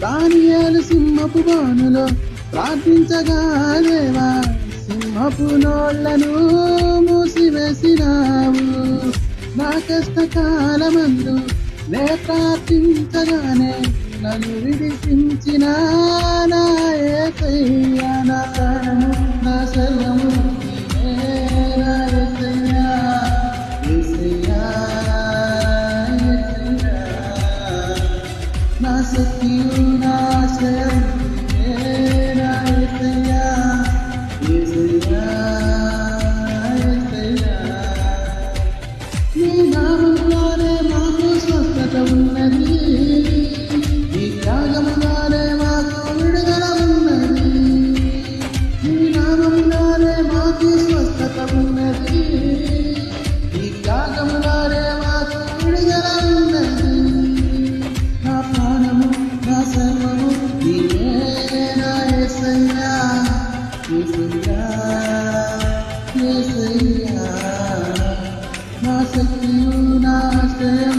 దానియేలు సింహపు బానులో ప్రార్థించగా దేవా సింహపు నోళ్లను మూసివేసినావు. నా కష్టకాలమందు నే ప్రార్థించగానే నన్ను విడిపించిన నా యేసయ్యా, నా ప్రాణము నా సర్వము నీవే నా యేసయ్యా, యేసయ్యా, యేసయ్యా. నా శక్తియు నా ఆశ్రయం నీవే నా యేసయ్యా, యేసయ్యా, యేసయ్యా. నీ నామములోనే మాకు స్వస్థత ఉన్నది, నీ త్యాగములోనే మాకు విడుదల ఉన్నది. నీ నామములోనే మాకు స్వస్థత ఉన్నది, నీ త్యాగములోనే మాకు విడుదల ఉన్నది. నా ప్రాణము నా సర్వము నీవే నా యేసయ్యా, యేసయ్యా, యేసయ్యా. నా శక్తియు నా ఆశ్రయం